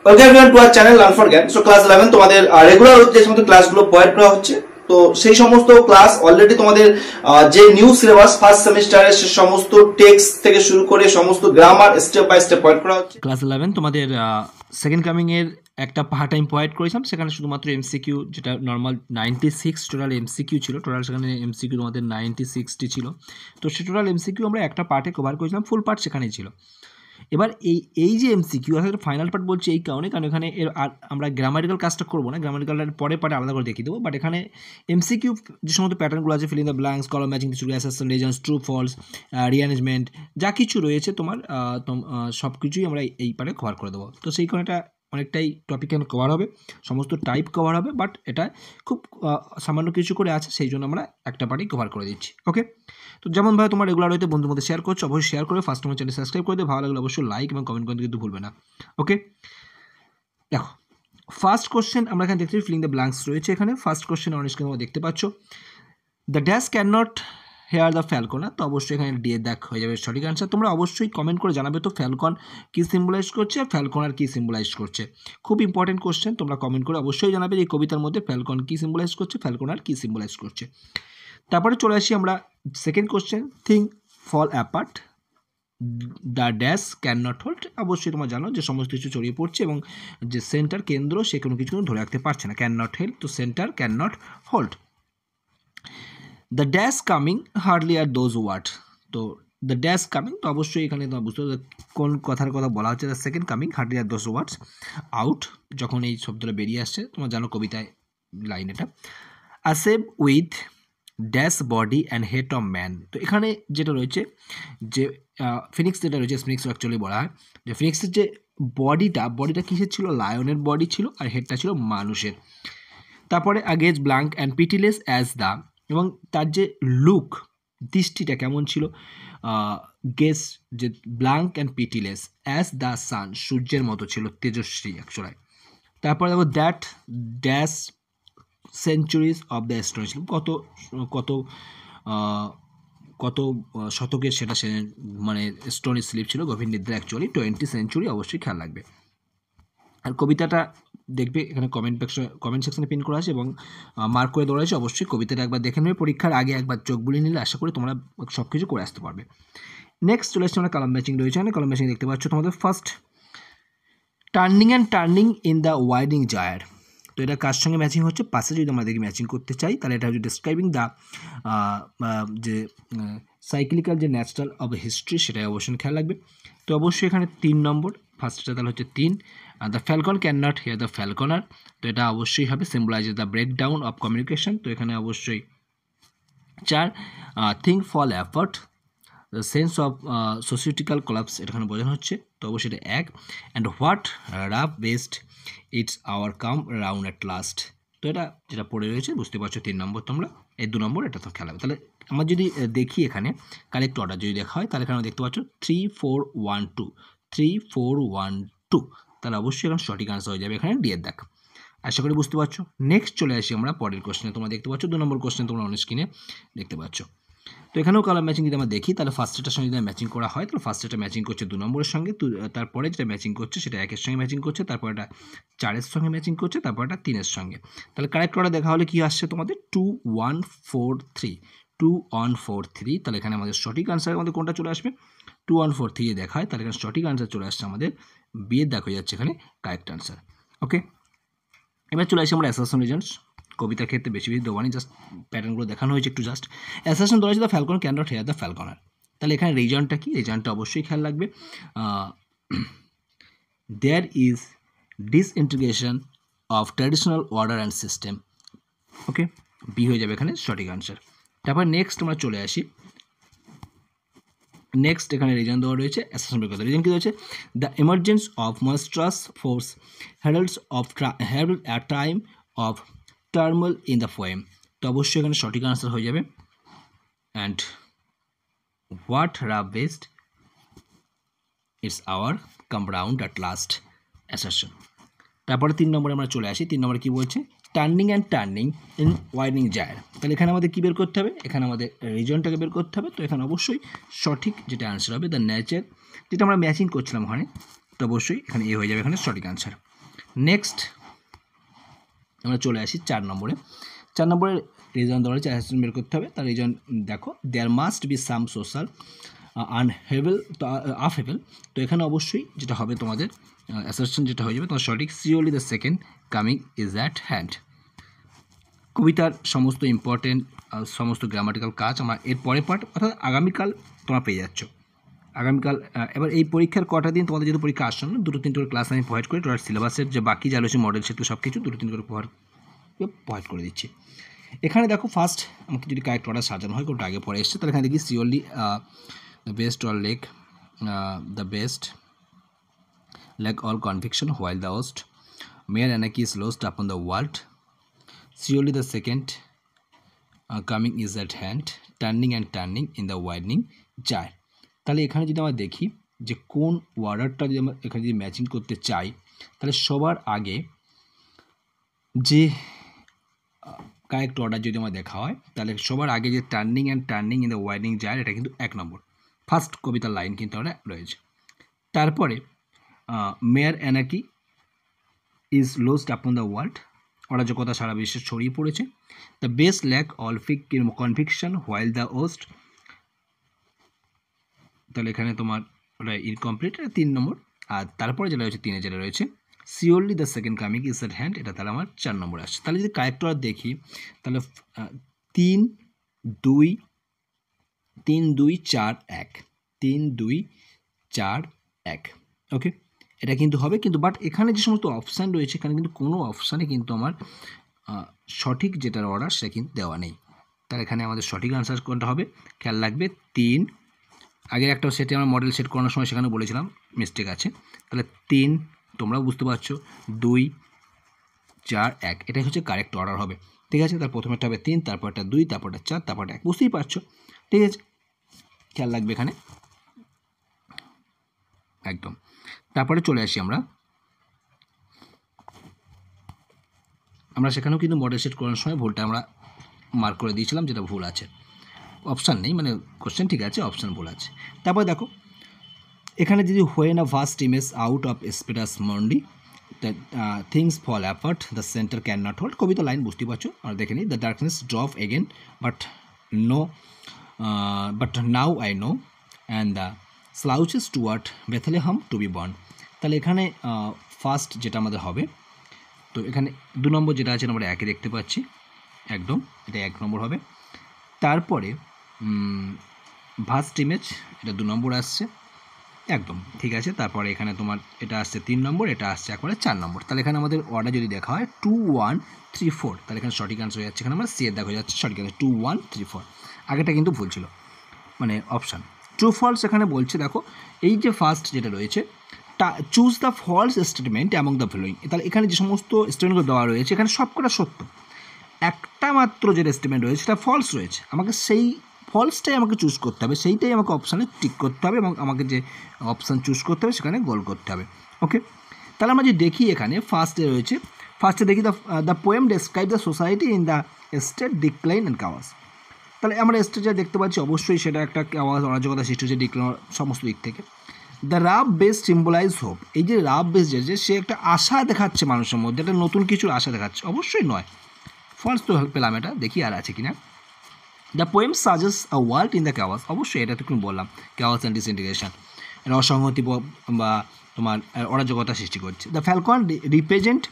Welcome everyone to our channel learn for জ্ঞান। So class 11 তোমাদের regular যে সমস্ত ক্লাসগুলো প্রোভাইড করা হচ্ছে, তো সেই সমস্ত ক্লাস অলরেডি তোমাদের যে নিউ সিলেবাস ফার্স্ট সেমিস্টারের সে সমস্ত টেক্সট থেকে শুরু করে সমস্ত grammar step by step provide করা হচ্ছে। ক্লাস 11 তোমাদের সেকেন্ড কামিং এর একটা পার্ট টাইম প্রোভাইড করেছিলাম, সেখানে শুধুমাত্র এমসিকিউ, যেটা নর্মাল 96 টোটাল এমসিকিউ ছিল। টোটাল সেখানে এমসিকিউ তোমাদের 96টি ছিল। তো সে টোটাল এমসিকিউ আমরা একটা পার্টে কভার করেছিলাম, ফুল পার্ট সেখানেই ছিল। এবার এই যে এমসিকিউ আসলে ফাইনাল পার্ট বলছি এই কারণে, কারণ এখানে আর আমরা গ্রামাটিক্যাল কাজটা করবো না, গ্রামাটিক্যালটা পরে পার্টে আলাদা করে দেখিয়ে দেবো। বাট এখানে এমসিকিউ যে সমস্ত প্যাটার্নগুলো আছে, filling the blanks, column matching, assertion, reasons, true false, rearrangement, যা কিছু রয়েছে তোমার সব কিছুই আমরা এই পার্টে কভার করে দেবো। তো সেই কারণে এটা অনেকটাই টপিক কভার হবে, সমস্ত টাইপ কভার হবে, বাট এটা খুব সামান্য কিছু করে আছে, সেই জন্য আমরা একটা পার্টেই কভার করে দিচ্ছি। ওকে, তো যেমনভাবে তোমার রেগুলার হয়তো বন্ধুর মধ্যে শেয়ার করছো, অবশ্যই শেয়ার করে ফার্স্ট আমার চ্যানেল সাবস্ক্রাইব করে দিও। ভালো লাগলে অবশ্যই লাইক এবং কমেন্ট করতে কিন্তু ভুলবে না। ওকে, দেখো ফার্স্ট কোশ্চেন আমরা এখানে দেখতে ফিলিং দ্য ব্ল্যাঙ্কস রয়েছে। এখানে ফার্স্ট কোশ্চেন অন স্ক্রিনে তোমরা দেখতে পাচ্ছ, the dash can not hear the falcon. তো অবশ্যই এখানে ডি দেখ হয়ে যাবে সঠিক আনসার। তোমরা অবশ্যই কমেন্ট করে জানাবে তো ফ্যালকন কী সিম্বলাইজ করছে আর ফ্যালকন আর কী সিম্বলাইজ করছে। খুব ইম্পর্টেন্ট কোশ্চেন, তোমরা কমেন্ট করে অবশ্যই জানাবে যে এই কবিতার মধ্যে ফ্যালকন কী সিম্বলাইজ করছে, ফ্যালকন আর কী সিম্বলাইজ করছে। তারপরে চলে আসি আমরা second question, thing fall apart, the dash can not hold. অবশ্যই তোমরা জানো যে সমস্ত কিছু ছড়িয়ে পড়ছে এবং যে সেন্টার কেন্দ্র সে কোনো কিছু ধরে রাখতে পারছে না, ক্যান নট হেল্প, তো centre can not hold. The dash coming hardly are those word, তো দ্য ড্যাশ কামিং, তো অবশ্যই এখানে তোমার বুঝতে হবে কোন কথার কথা বলা হচ্ছে। The second coming hardly are those words out, যখন এই শব্দটা বেরিয়ে আসছে, তোমার জানো কবিতায় লাইন এটা, a shape with dash body and head of man. তো এখানে যেটা রয়েছে যে ফিনিক্স যেটা রয়েছে, ফিনিক্স অ্যাকচুয়ালি বলা হয় যে ফিনিক্সের যে বডিটা কিসের ছিল, লায়নের বডি ছিল, আর হেডটা ছিল মানুষের। তারপরে a gaze blank and pitiless as the, এবং তার যে লুক, দৃষ্টিটা কেমন ছিল, গেস যে blank and pitiless as the sun, সূর্যের মতো ছিল, তেজস্বী অ্যাকচুয়ালি। তারপরে দেখো that dash centuries of the stone, কত কত কত শতকের সেটা সে মানে স্টোনি স্লিপ ছিল, গভীর নিদ্রা, অ্যাকচুয়ালি 20 সেঞ্চুরি, অবশ্যই খেয়াল রাখবে। আর কবিতাটা দেখবে এখানে কমেন্ট সেকশনে পিন করা আছে এবং মার্ক করে দেওয়া আছে, অবশ্যই কবিতাটা একবার দেখে নেবে, পরীক্ষার আগে একবার চোখ বুলিয়ে নিলে আশা করি তোমরা সব কিছু করে আসতে পারবে। নেক্সট চলে আসছে আমরা কলাম ম্যাচিং রয়েছে, এখানে কলাম ম্যাচিং দেখতে পাচ্ছ তোমাদের ফার্স্ট, টার্নিং ইন দ্য ওয়াইডিং জায়ার। তো এটা কার সঙ্গে ম্যাচিং হচ্ছে, পাশে যদি আমরা দেখি ম্যাচিং করতে চাই তাহলে এটা হচ্ছে ডিসক্রাইবিং দ্য যে সাইক্লিক্যাল যে ন্যাচারাল অফ হিস্ট্রি, সেটাই অবশ্যই খেয়াল রাখবে। তো অবশ্যই এখানে 3 নম্বর, ফার্স্টটা তাহলে হচ্ছে 3, the falcon can not hear the falconer, তো এটা অবশ্যই হবে symbolizes the breakdown of communication, তো এখানে অবশ্যই 4, thing fall apart, the sense of societal collapse, এখানে বোঝানো হচ্ছে, তো অবশ্যই এটা 1, and what rough beast its hour come round at last, তো এটা যেটা পড়ে রয়েছে বুঝতে পারছো 3 নম্বর, তোমরা এই 2 নম্বর এটা তো খেলা হবে। তাহলে আমরা যদি দেখি এখানে কারেক্ট অর্ডার যদি দেখা হয়, তাহলে এখানে দেখতে পাচ্ছ 3 4 1 2, 3 4 1 2, তাহলে অবশ্যই এখন সঠিক আনসার হয়ে যাবে এখানে ডি এর দেখ। আশা করি বুঝতে পারছো। নেক্সট চলে আসি আমরা পরের কোশ্চেনে, তোমরা দেখতে পাচ্ছ 2 নম্বর কোশ্চেন তোমরা অন স্ক্রিনে দেখতে পাচ্ছ। তো এখানেও কালার ম্যাচিং যদি আমরা দেখি, তাহলে ফার্স্টেটার সঙ্গে যদি ম্যাচিং করা হয়, তাহলে ফার্স্টেটা ম্যাচিং করছে 2 নম্বরের সঙ্গে, তারপরে যেটা ম্যাচিং করছে সেটা 1 এর সঙ্গে ম্যাচিং করছে, তারপর এটা 4 এর সঙ্গে ম্যাচিং করছে, তারপর এটা 3 এর সঙ্গে। তাহলে কারেক্ট অর্ডার দেখা হলে কি আসছে তোমাদের 2 1 4 3, 2 1 4 3, তাহলে এখানে আমাদের সঠিক আনসার আমাদের কোনটা চলে আসবে, 2 1 4 3 দেখা হয়, তাহলে এখানে সঠিক আনসার চলে আসছে আমাদের বি এর দেখা হয়ে যাচ্ছে এখানে কারেক্ট আনসার। ওকে, এবার চলে আসি আমরা অ্যাসারশন রিজনস। কবিতার ক্ষেত্রে বেশি দেওয়ানি, জাস্ট প্যাটার্নগুলো দেখানো হয়েছে একটু জাস্ট। অ্যাসারশন ধরা হয়েছে the falcon can not hear the falconer, তাহলে এখানে রিজনটা কি, রিজনটা অবশ্যই খেয়াল রাখবে, there is disintegration of traditional order and system. Okay, B হয়ে যাবে এখানে সঠিক আনসার। তারপর নেক্সট আমরা চলে আসি, নেক্সট এখানে রিজন দেওয়া রয়েছে, অ্যাসারশন বের করতে, রিজন কি রয়েছে, the emergence of monstrous force heralds of herald a time of turmoil in the poem, তো অবশ্যই এখানে সঠিক আনসার হয়ে যাবে, and what rough beast its hour come round at last, assertion. তারপরে 3 নম্বরে আমরা চলে আসি, 3 নম্বরে কি বলছে, টার্নিং ইন ওয়াইডিং জায়ার, তাহলে এখানে আমাদের কী বের করতে হবে, এখানে আমাদের রিজনটাকে বের করতে হবে। তো এখানে অবশ্যই সঠিক যেটা আনসার হবে দ্য নেচার, যেটা আমরা ম্যাচিং করছিলাম ওখানে, তো অবশ্যই এখানে এ হয়ে যাবে এখানে সঠিক আনসার। নেক্সট আমরা চলে আসি 4 নম্বরে। 4 নম্বরে রিজন দেওয়া হয়েছে, অ্যাসারশন বের করতে হবে। তার রিজন দেখো, there must be some social upheaval তো আফেবল। তো এখানে অবশ্যই যেটা হবে তোমাদের অ্যাসারশন যেটা হয়ে যাবে তোমার সঠিক, surely the second coming is at hand. কবিতার সমস্ত ইম্পর্টেন্ট সমস্ত গ্রামাটিক্যাল কাজ আমার এর পরের পার্ট অর্থাৎ আগামীকাল তোমরা পেয়ে যাচ্ছ। আগামীকাল এবার এই পরীক্ষার কটা দিন তোমাদের যেহেতু পরীক্ষা আসন্ন, 2-3 করে ক্লাস আমি প্রোভাইড করি। টোটাল সিলেবাসের যে বাকি যা রয়েছে মডেল সেগুলো সব কিছু 2-3 করে প্রোভাইড করে দিচ্ছি। এখানে দেখো ফার্স্ট আমাকে যদি কারেক্ট অর্ডার সাজানো হয়, কোনটা আগে পরে এসছে, তাহলে এখানে দেখি surely the best or lack the best lack all conviction while the host mere অ্যানাকি is lost upon the world, surely the second coming is at hand, turning and turning in the widening gyre. তাহলে এখানে যদি আমরা দেখি যে কোন ওয়ার্ডারটা যদি আমরা এখানে যদি ম্যাচিং করতে চাই, তাহলে সবার আগে যে কারেক্ট অর্ডার যদি আমার দেখা হয়, তাহলে সবার আগে যে turning and turning in the widening gyre, এটা কিন্তু 1 নম্বর ফার্স্ট কবিতার লাইন কিন্তু আমরা রয়েছে। তারপরে মেয়ার অ্যানাকি is lost upon the world, অরাজকতা সারা বিশ্বে ছড়িয়ে পড়েছে। The best lack all conviction while the worst, তাহলে এখানে তোমার ওটা ইনকমপ্লিট, এটা 3 নম্বর। আর তারপরে যেটা রয়েছে 3-এ যেটা রয়েছে surely the second coming is at hand, এটা তাহলে আমার 4 নম্বর আসছে। তাহলে যদি কারেক্ট অর্ডার দেখি, তাহলে 3-2-4-1 3-2-4-1 ওকে, এটা কিন্তু হবে। কিন্তু বাট এখানে যে সমস্ত অপশান রয়েছে, এখানে কিন্তু কোনো অপশানে কিন্তু আমার সঠিক যেটার অর্ডার সেটা কিন্তু দেওয়া নেই। তাহলে এখানে আমাদের সঠিক আনসার কোনটা হবে, খেয়াল রাখবে 3, আগের একটা সেটে আমরা মডেল সেট করানোর সময় সেখানে বলেছিলাম মিস্টেক আছে। তাহলে 3, তোমরাও বুঝতে পারছো, 2-4-1 এটাই হচ্ছে কারেক্ট অর্ডার হবে। ঠিক আছে, তার প্রথমেরটা হবে 3, তারপরটা 2, তারপরটা 4, তারপরটা 1, বুঝতেই পারছো। ঠিক আছে, খেয়াল রাখবে এখানে একদম। তারপরে চলে আসি আমরা সেখানেও কিন্তু মডেল সেট করানোর সময় ভুলটা আমরা মার্ক করে দিয়েছিলাম, যেটা ভুল আছে, অপশান নেই, মানে কোশ্চেন ঠিক আছে, অপশান ভুল আছে। তারপরে দেখো এখানে যদি when a vast image out of spiritus mundi the things fall apart the centre can not hold, কবিতা লাইন বুঝতে পারছো। আর দেখে নিই, the darkness drop again but now I know and the slouches toward Bethlehem to be born. তাহলে এখানে first যেটা আমাদের হবে, তো এখানে 2 নম্বর যেটা আছে আমরা 1-এ দেখতে পাচ্ছি একদম, এটা 1 নম্বর হবে। তারপরে ভাস্ট ইমেজ, এটা 2 নম্বর আসছে একদম, ঠিক আছে। তারপরে এখানে তোমার এটা আসছে 3 নম্বর, এটা আসছে একবারে 4 নম্বর। তাহলে এখানে আমাদের অর্ডার যদি দেখা হয় 2, 1, 3, 4, তাহলে এখানে সঠিক আনসার হয়ে যাচ্ছে, এখানে আমার সি এর দেখা যাচ্ছে সঠিক আনসার 2, 1, 3, 4। আগেটা কিন্তু ভুল ছিল, মানে অপশান ট্রু ফলস এখানে বলছে। দেখো এই যে ফার্স্ট যেটা রয়েছে, choose the false statement among the following, তাহলে এখানে যে সমস্ত স্টেটমেন্টগুলো দেওয়া রয়েছে এখানে সবকটা সত্য, একটা মাত্র যে স্টেটমেন্ট রয়েছে সেটা ফলস রয়েছে, আমাকে সেই ফলসটাই আমাকে চুজ করতে হবে, সেইটাই আমাকে অপশানে টিক করতে হবে এবং আমাকে যে অপশান চুজ করতে হবে সেখানে গোল করতে হবে। ওকে, তাহলে আমরা যদি দেখি এখানে ফার্স্টে রয়েছে, ফার্স্টে দেখি the poem describe the society in the state decline and chaos. তাহলে আমরা স্টেট যা দেখতে পাচ্ছি অবশ্যই সেটা একটা কাওয়াস, অরাজকতা সৃষ্টি হচ্ছে ডিক্লাইন সমস্ত দিক থেকে। The rough beast symbolise hope, এই যে রাফ বেস যে সে একটা আশা দেখাচ্ছে মানুষের মধ্যে, একটা নতুন কিছুর আশা দেখাচ্ছে, অবশ্যই নয়, ফলস তো পেলাম, এটা দেখি আর আছে কিনা। দ্য পোয়েম সাজেস a world in the chaos, অবশ্যই এটা তো কিন্তু বললাম, কাওয়াস অ্যান্ড ডিসইন্টিগ্রেশন, এটা অসংহতি বা তোমার অরাজকতা সৃষ্টি করছে। The falcon represent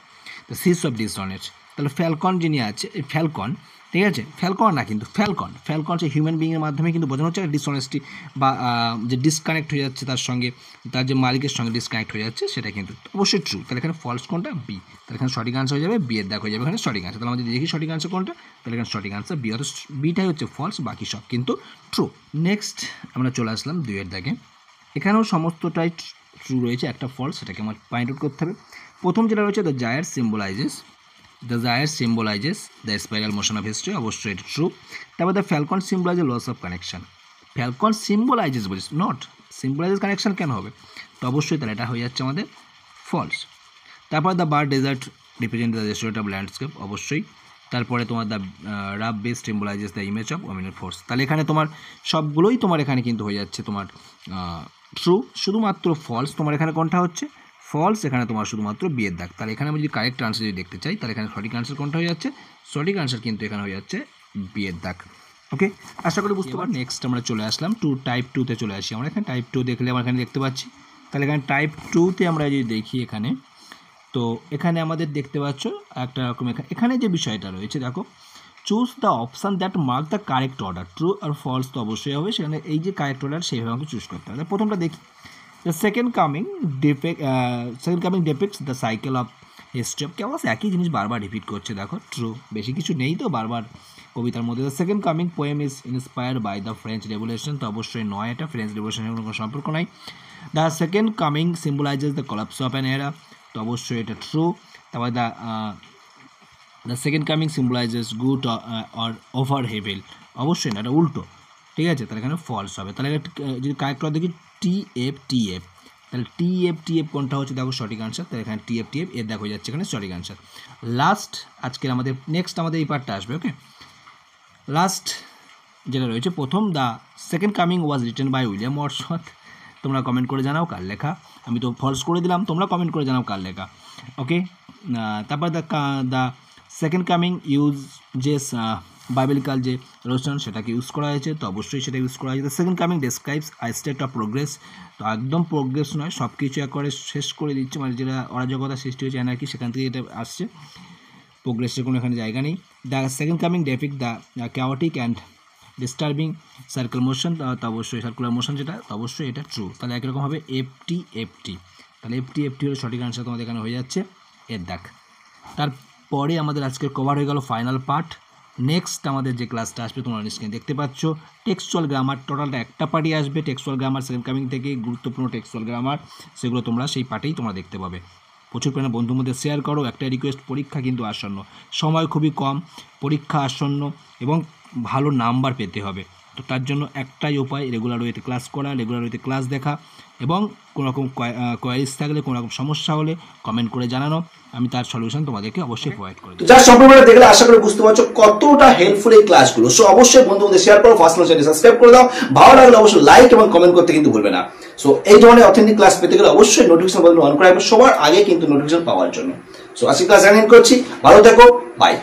the cease of dishonest, তাহলে ফ্যালকন যিনি আছে, ফ্যালকন, ঠিক আছে, ফ্যালকন না কিন্তু ফ্যালকন সে হিউম্যান বিংয়ের মাধ্যমে কিন্তু বোঝানো হচ্ছে ডিসঅনেস্টি বা যে ডিসকানেক্ট হয়ে যাচ্ছে তার সঙ্গে, তার যে মালিকের সঙ্গে ডিসকানেক্ট হয়ে যাচ্ছে, সেটা কিন্তু অবশ্যই ট্রু। তাহলে এখানে ফলস কোনটা, বি, তাহলে এখানে সঠিক আনসার হয়ে যাবে বি এর দেখ হয়ে যাবে এখানে সঠিক আনসার। তাহলে আমরা যদি দেখি সঠিক আনসার কোনটা, তাহলে এখানে সঠিক আনসার বি, অর্থাৎ বিটাই হচ্ছে ফলস, বাকি সব কিন্তু ট্রু। নেক্সট আমরা চলে আসলাম 2-এর দাগে, এখানেও সমস্তটাই ট্রু রয়েছে, একটা ফলস, সেটাকে আমার পয়েন্ট আউট করতে হবে। প্রথম যেটা রয়েছে the gyre symbolizes the spiral motion of history, অবশ্যই এটা ট্রু। তারপর the falcon symbolizes loss of connection, falcon symbolizes bliss, not symbolizes connection কেন হবে, তো অবশ্যই তাহলে এটা হয়ে যাচ্ছে আমাদের ফলস। তারপর the bare desert represent the restoration of landscape, অবশ্যই। তারপরে তোমার the rough beast symbolizes the image of ওমেনের ফোর্স, তাহলে এখানে তোমার সবগুলোই তোমার এখানে কিন্তু হয়ে যাচ্ছে তোমার ট্রু, শুধুমাত্র ফলস তোমার এখানে কোনটা হচ্ছে ফলস, এখানে তোমার শুধুমাত্র বি এর দাগ। তাহলে এখানে আমি যদি কারেক্ট আনসার যদি দেখতে চাই, তাহলে এখানে সঠিক আনসার কোনটা হয়ে যাচ্ছে? সঠিক আনসার কিন্তু এখানে হয়ে যাচ্ছে বি এর দাগ। ওকে, আশা করি বুঝতে পারছি। নেক্সট আমরা চলে আসলাম টাইপ 2-তে চলে আসি। আমরা এখানে টাইপ 2 দেখলে আমরা এখানে দেখতে পাচ্ছি। তাহলে এখানে টাইপ 2-তে আমরা যদি দেখি এখানে, তো এখানে আমাদের দেখতে পাচ্ছ একটা রকম এখানে যে বিষয়টা রয়েছে, দেখো choose the option that mark the correct order, true আর ফলস তো অবশ্যই হবে, সেখানে এই যে কারেক্ট অর্ডার সেইভাবে আমাকে চুজ করতে হবে। প্রথমটা দেখি, the second coming ডিপিক্টস the cycle of history of chaos, একই জিনিস বারবার রিপিট করছে, দেখো ট্রু, বেশি কিছু নেই তো বারবার কবিতার মধ্যে। The second coming poem is inspired by the French revolution, তো অবশ্যই নয়, এটা ফ্রেঞ্চ রেভলিউশনের কোনো সম্পর্ক নাই। The second coming symbolizes the collapse of an era, তো অবশ্যই এটা ট্রু। তারপর the second coming symbolizes good or over evil, অবশ্যই না, এটা উল্টো, ঠিক আছে, তাহলে এখানে ফলস হবে। তাহলে যদি কারেক্ট দেখি TF, তাহলে TF কোনটা হচ্ছে, দেখো সঠিক আনসার, তাহলে এখানে TF এর দেখো হয়ে যাচ্ছে এখানে সঠিক আনসার। লাস্ট আজকের আমাদের নেক্সট আমাদের এই পার্টটা আসবে। ওকে, লাস্ট যেটা রয়েছে প্রথম, the second coming was written by William Wordsworth, তোমরা কমেন্ট করে জানাও কার লেখা, আমি তো ফলস করে দিলাম, তোমরা কমেন্ট করে জানাও কার লেখা। ওকে, তারপর দ্য সেকেন্ড কামিং ইউজেস বাইবেলিক্যাল যে রচন সেটাকে ইউজ করা হয়েছে, তো অবশ্যই সেটা ইউজ করা হয়েছে। The second coming describes I state of progress, তো একদম প্রোগ্রেস নয়, সব কিছু একবারে শেষ করে দিচ্ছে, মানে যেটা অরাজকতা সৃষ্টি হয়েছে এনার্কি, সেখান থেকে এটা আসছে, প্রোগ্রেসের কোনো এখানে জায়গা নেই। The second coming depict the chaotic and disturbing circle motion, তো অবশ্যই সার্কুলার মোশন যেটা, তো অবশ্যই এটা ট্রু। তাহলে একরকম হবে FT, তাহলে FT হলো সঠিক আনসার, তোমাদের এখানে হয়ে যাচ্ছে এর দাগ। তারপরে আমাদের আজকের কভার হয়ে গেল ফাইনাল পার্ট। নেক্সট আমাদের যে ক্লাসটা আসবে তোমরা স্ক্রিনে দেখতে পাচ্ছ, টেক্সচুয়াল গ্রামার, টোটালটা একটা পার্টই আসবে, টেক্সচুয়াল গ্রামার সেকেন্ড কামিং থেকে গুরুত্বপূর্ণ টেক্সচুয়াল গ্রামার, সেগুলো তোমরা সেই পার্টেই তোমরা দেখতে পাবে। প্রচুর পরিমাণে বন্ধুর মধ্যে শেয়ার করো। একটা রিকোয়েস্ট, পরীক্ষা কিন্তু আসন্ন, সময় খুবই কম, পরীক্ষা আসন্ন এবং ভালো নাম্বার পেতে হবে, তো তার জন্য একটাই উপায়, রেগুলার ওয়েতে ক্লাস করা, রেগুলার ওয়েতে ক্লাস দেখা, এবং কোনো রকম কোয়ারিজ থাকলে, কোনো রকম সমস্যা হলে কমেন্ট করে জানানো, আমি তার সলিউশন তোমাদেরকে অবশ্যই প্রোভাইড করে দেব। যা সম্পূর্ণ দেখলে আশা করি বুঝতে পারছো কতটা হেল্পফুল এই ক্লাসগুলো। সো অবশ্যই বন্ধুদের শেয়ার করো, ফার্স্ট চ্যানেল সাবস্ক্রাইব করে দাও, ভালো লাগলে অবশ্যই লাইক এবং কমেন্ট করতে কিন্তু ভুলবে না। সো এই ধরনের অথেন্টিক ক্লাস পেতে গেলে অবশ্যই নোটিফিকেশন বাটন অন করে রাখবে সবার আগে কিন্তু নোটিফিকেশন পাওয়ার জন্য। সো আজকে ক্লাস এন্ড করছি, ভালো থেকো, বাই।